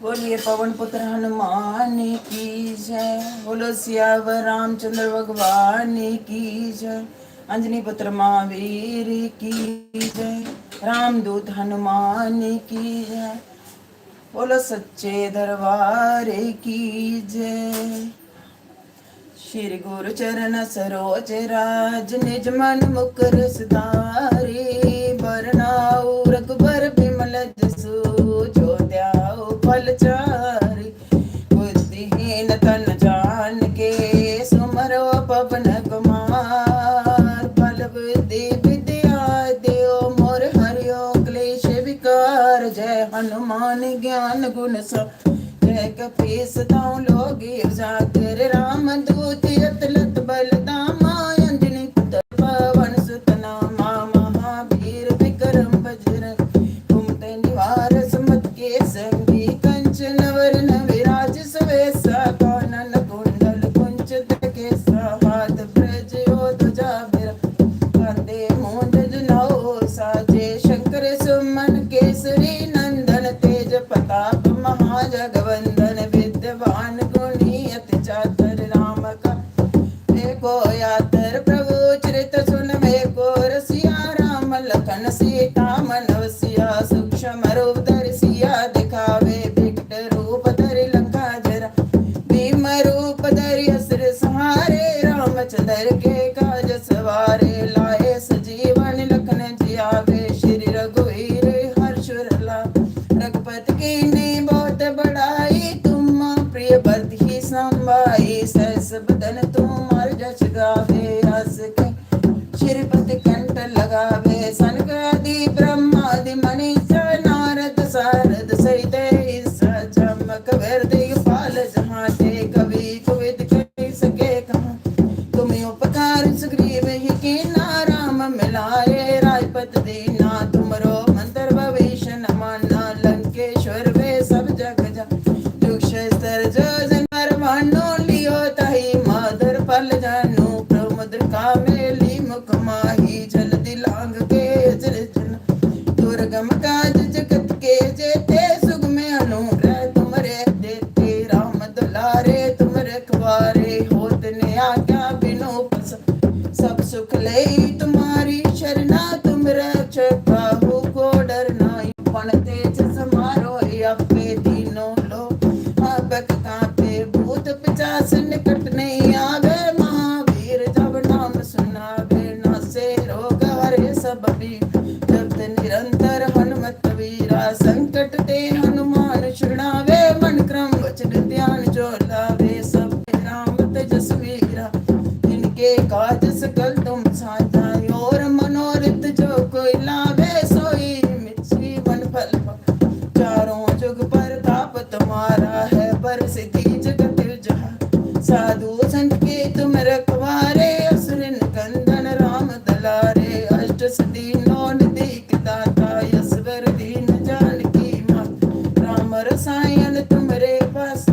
बोलिए पवन पुत्र हनुमान की जय। बोलो सियावर रामचंद्र भगवान की जय। अंजनी पुत्र महावीर की जय। रामदूत हनुमान की जय। बोलो सच्चे दरबार की जय। श्री गुरु चरण सरोज राज निज मन मुकुर सुधारे। बरनाउ रघुबर बिमल जसु जो त्याउ फल चारि। बुद्धिहीन तन जान के सुमरो पवन कुमार। बल बुद्धि विद्या देओ मोर हरियो क्लेश विकार। जय हनुमान ज्ञान गुण जय कपीस ताऊ लोगी उजागर। राम दूत अतुलित बल धामा। अंजनी पुत्र पवन सुत नामा। महावीर विक्रम बजरंग कुमति निवार सुमति के संगी। कंचन वरण विराज सुवेशा। कानन कुंडल कुंचित केसा। हाथ ब्रज ध्वजा कांधे मूंज जनेऊ साजे। शंकर सुमन केसरी नंदन तेज प्रताप महाजगवंदन। विद्यावान गुणी अति चातुर राम का एको यातर। प्रभु चरित सुनबे को रसिया। राम लखन सीता मन बसिया। सूक्ष्म रूप धरि सिया दिखावे। विकट रूप धरि लंका जरा। भीम रूप धरि असुर संहारे। रामचंद्र के काज सवारे। लाए सजीवन लखन जियावे। श्री रघुवीर हर्ष रघुपति की बहुत बड़ाई। तुम प्रिय बरती संभाई। सहस बदन तुमार जस गावे। हस के श्रीपति कंठ लगावे। सनक आदि ब्रह्मादि मनीषा। नारद सारद सहित ईसा। चमक वृद्धि पाल जहाँ ते। कवि कुविद कह सके कहाँ। तुम्हें उपकार सुग्रीव ही कीना। राम मिलाए राजपत दीना। तुमरो मंत्र भविष्य न माना। लंकेश्वर वे सब जग जा। दुष्टर जो जनवर मानो लियो ताहि। माधुर फल जानू प्रमुद्रिका मेली मुख माही। जल दिलांग के जन दुर्गम काज जगत के जेते। सुगम अनुग्रह तुमरे देते। राम दुलारे तुम रखवारे। होत ने आज्ञा बिनु पस सब सुख ले तुम्हारी शरणा। तुम रक्षक काहू को डरना। पण तेज समारो आपे तीनों लोग। आपक कांपे भूत पिशाच निकट नहीं आवे। महावीर जब नाम सुनावे। नासे रोग हरे सब भी। जब निरंतर हनुमत वीरा। संकट ते हनुमान छुड़ावे। मन क्रम वचन ध्यान जो लावे। सब राम तेजस वीरा। इनके काज सकल तुम साजा। और मनोरथ जो कोई लावे। सोई जीवन फल चारों जुग प्रताप तुम्हारा है। प्रसिद्धि जगत जहाँ। साधु संत के तुम रखवारे। असुर निकंदन राम दलारे। अष्ट सिद्धि नौ निधि के दाता। यशवर दीन जानकी मात। राम रसायन तुमरे पास।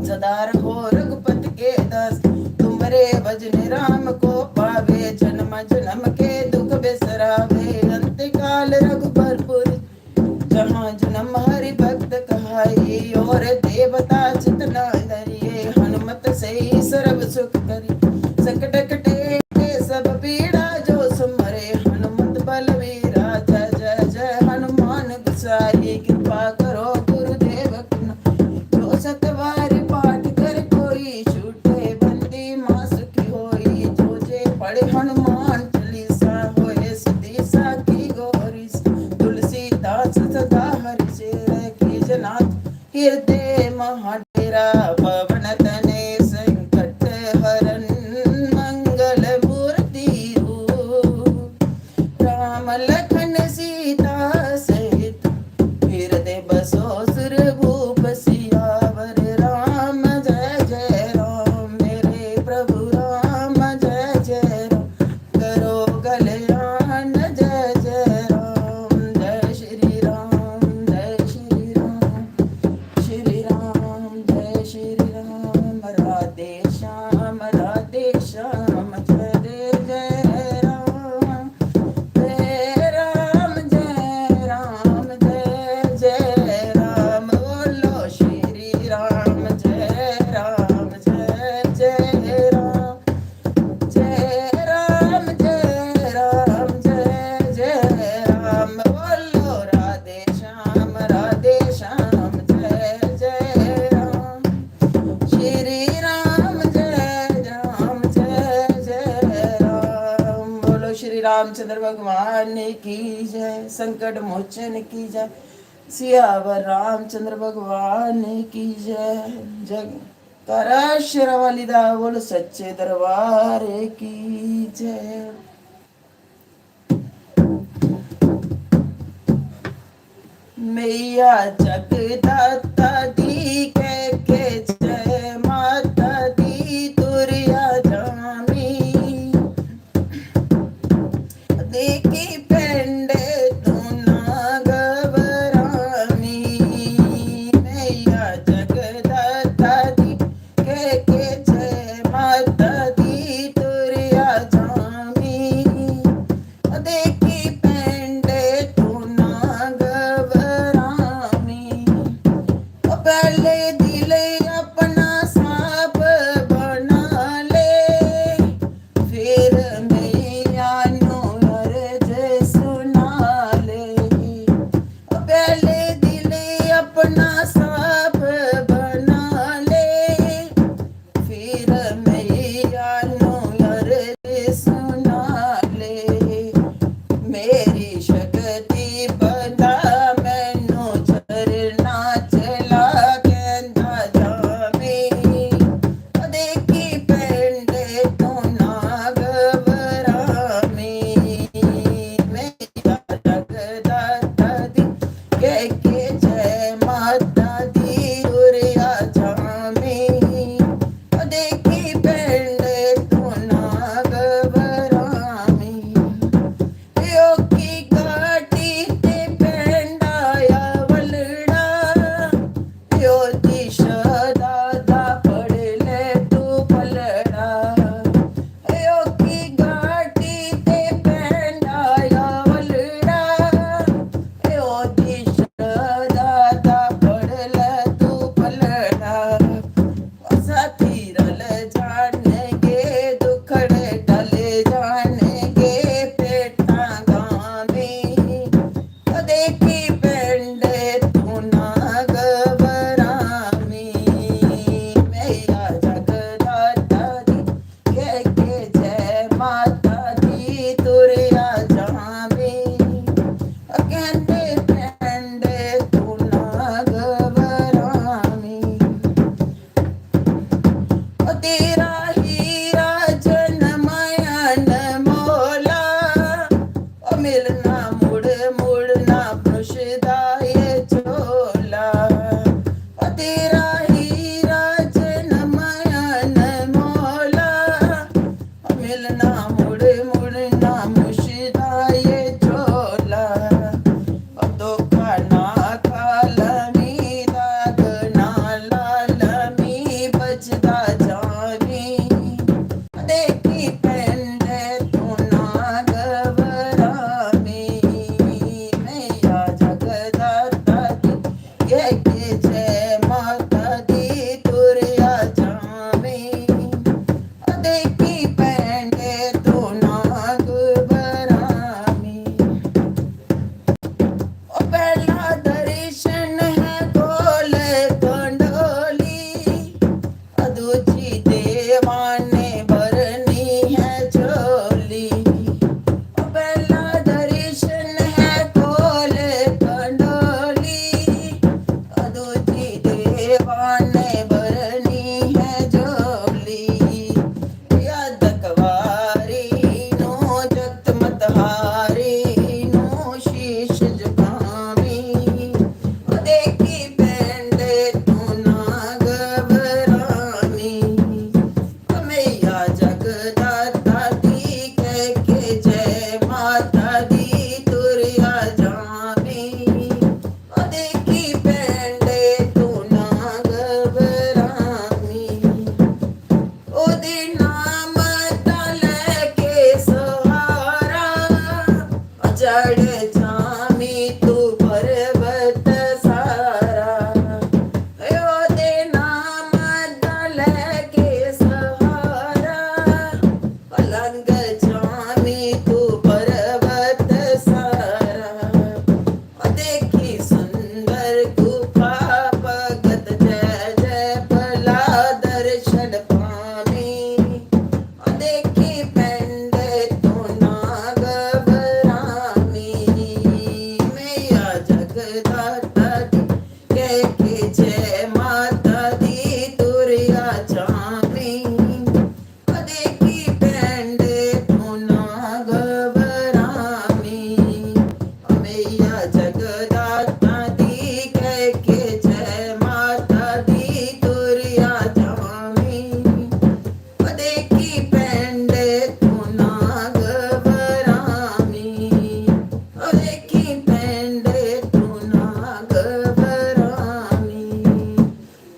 सदा रहो रघुपति के दास। तुमरे भजन राम को पावे। जन्म जन्म के दुख बिसरावे। अंत काल रघुबरपुर जहाँ जन्म हरि भक्त कहाई। और देवता चितना धरिए। हनुमत से सर्व सुख करी। संकट कटे सब पीड़ा जो सुमरे। हनुमत बलवीरा। जय जय जय हनुमान गोसाई। कृपा करो गुरुदेव जो सतवार पाठ कर कोई। छूटे बंदी मास की होई। जो जे पढ़े हनुमान चालीसा। होए सिद्धि साखी गौरी। तुलसीदास सदा हरि चेहरे की जनाथ। हृदय महाडेरा पवन तने संकट हरन। मंगल मूर्ति रूप। राम लखन सीता सहित हृदय बसो सुर भूप सियावर। राम जय जय राम मेरे प्रभु राम जय जय राम। करो कल्याण जय जय राम। जय श्री राम जय श्री राम। श्री राम जय श्री राम। रामचंद्र भगवान की जय। संकट मोचन की जय। सियावर रामचंद्र भगवान की जय। जग तारा शेरा वाली दा बोल सच्चे दरबार की जय। मैया जगदाता दी के जय। माता दी तुरिया जामी। देखी पेंडे तू ना घबरामी। मैया जगदाता दी के जय। माता दी तुरिया जामी। देखी पेंडे तू ना घबरामी। पहले दिल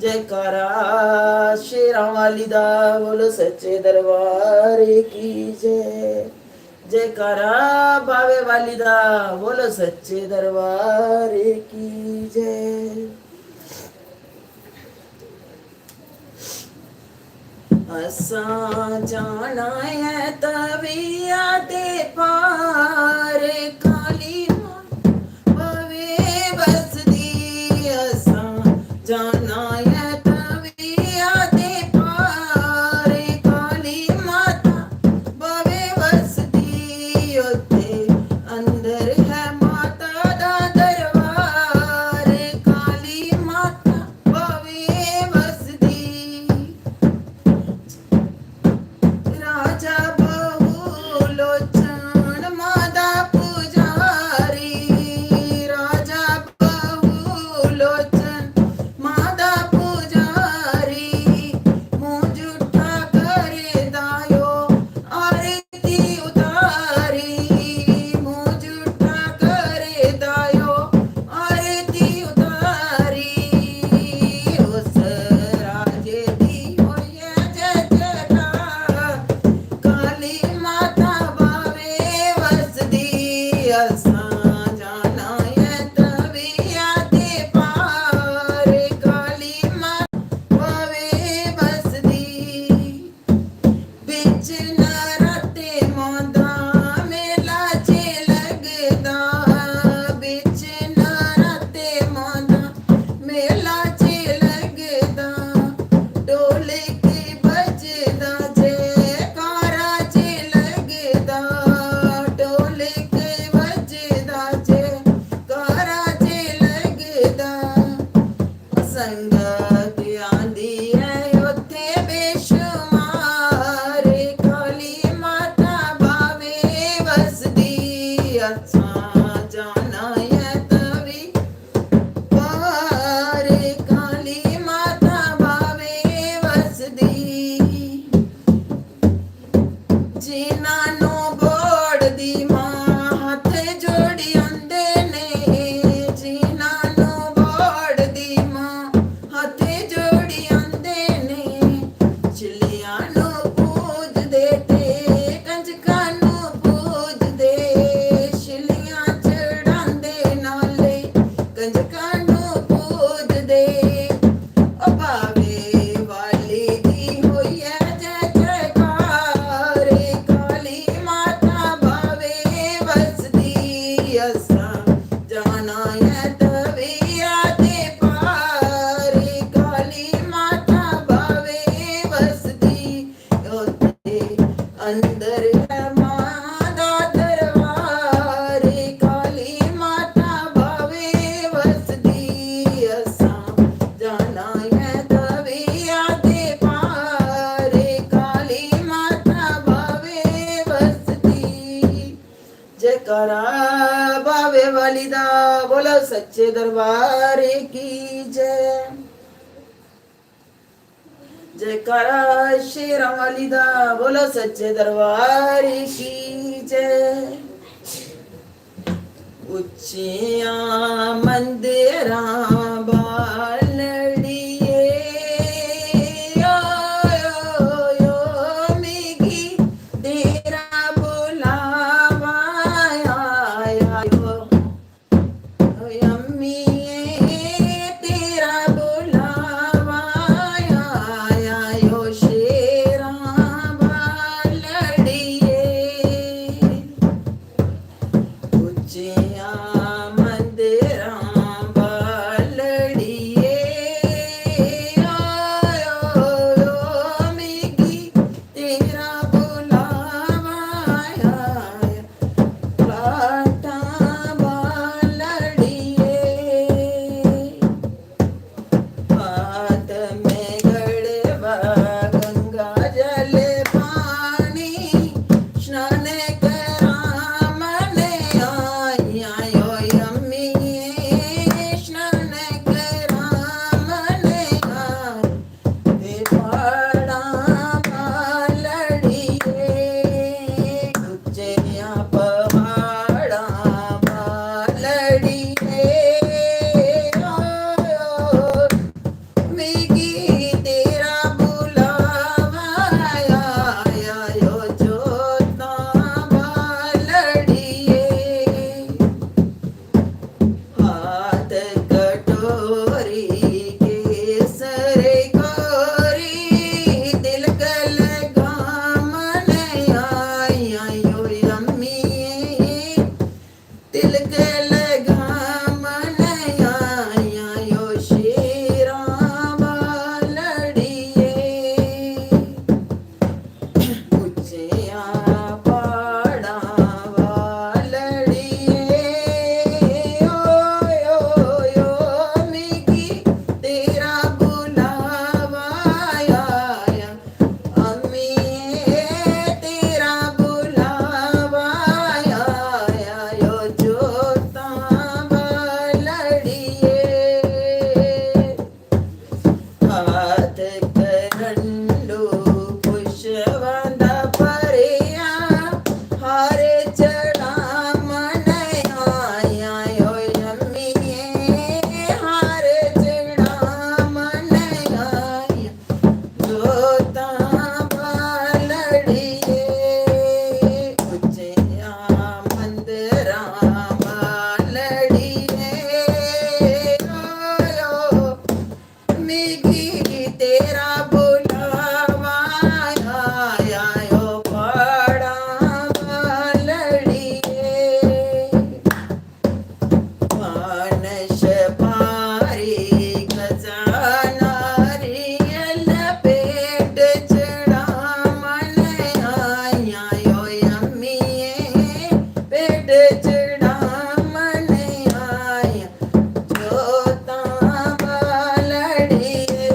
जयकारा शेरां वाली दा बोलो सच्चे दरबार की जय। जयकारा बावे वाली दा बोलो सच्चे दरबार की जय। असां जाना है तविया दे पार काली बावे बसदी। असां जाना है तविया दे पार काली माता बावे बसदी। उत्थे अंदर है माता दा दरबार काली माता बावे बसदी। राजा बहु लोचन मादा पुजारी। राजा बहु लोचन मादा पुजारी। मुँह जूठा करे दायो आरती उतारी। मुँह जूठा करे दायो आरती उतारी। उस राजे दी होइए जय जयकार काली माता बावे वसदी। असां जाना है तविया दे पार काली माता बावे वसदी। बिच नराते मौंदा मेला च लगदा। बिच नराते मौंदा मेला च लगदा। ढोलक बजदा जयकारा च लगदा। ढोलक बजदा जयकारा च लगदा। संगत आंदी है उत्थे बेशुमार काली माता बावे वसदी। असां जाना है तवी पार काली माता बावे वसदी। जिन्हां नूं बोड़ दी मां हथ जोड़ी आंदे ने। जिन्हां नूं बोड़ दी मां हथ जोड़ी आंदे ने। चिलियां नूं पूजदे ते कंजकां नूं पूजदे। छिलियां चढ़ांदे नाले कंजकां नूं पूजदे। ओ बावे वाली दी होइए जय जयकार काली माता बावे वसदी। असां जाना है तविया दे पार काली माता बावे वसदी। उत्थे अंदर है मां दा दरबार काली माता बावे वसदी। असां जाना है तविया दे पार काली माता बावे वसदी। जयकारा बावे वाली दा बोलो सच्चे दरबार की जय। जयकारा शेरां वाली दा बोलो सच्चे दरबार की जय। उच्चियां मंदिरां बालड़िए यो यो यो मिगी तेरा बुलावा आयो। यम्मिए तेरा बुलावा आयो। शेरां बालड़िए उच्चियां मंदिरां बालड़िए मिगी तेरा बुलावा आया यो जोता बालड़िए हाथ कटोरी केसर कोरी दिल कल घामन आया यो अम्मी दिल कल घामन आया यो शेरा बालड़िए उच्चिया पाड़ा वालड़िए यो मिगी तेरा बुलावा आया अम्मी तेरा बुलावा आया यो जोता बालड़िए हाथ करंडो पुष्पवंत परिया हारे चढ़ा मन आया यो अम्मी हारे चढ़ा मन आया जोता बालड़िए उच्चिया मंदिरा बालड़िए मिगी तेरा बुलावा आया यो पाड़ा बालड़िए मानस पारी खजानारी लपेट चढ़ा मन आया यो अम्मी पेट चढ़ा मन आया जोता बालड़िए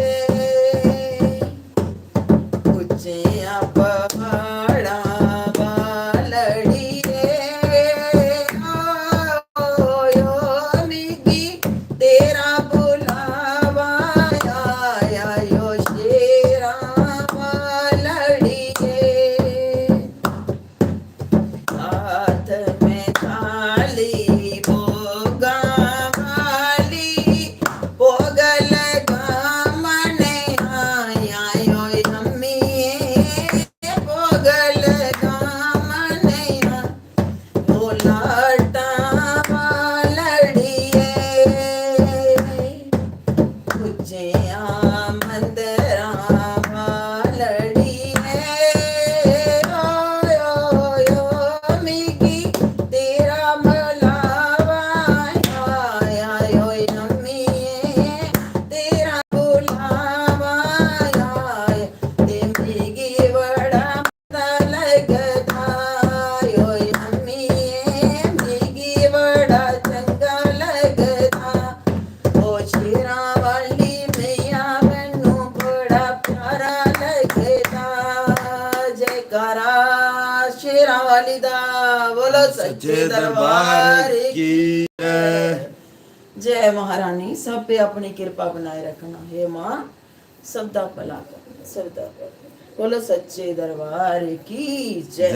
उच्चिया पहाड़ा बालड़िए यो मिगी तेरा बुलावा आया यो शेरा बालड़िए हाथ में थाली भोगा वाली भोगल घामन आया यो अम्मी भोगल घामन ओ लाटा बालड़िए उच्चिया मंदिरा बालड़िए यो मिगी तेरा बुलावा आया यो अम्मी तेरा बुलावा आया ते मिगी बड़ा मजा लगदा यो अम्मी मिगी बड़ा चंगा लगदा ओ शेरा वाली मैया मैनू बड़ा प्यारा लगदा जयकारा शेरा वाली दा बोलो सच्चे दरबार की जय महारानी सब पे अपनी कृपा बनाए रखना हे माँ सबदा भला कर सबदा कर बोलो सच्चे दरबार की जय।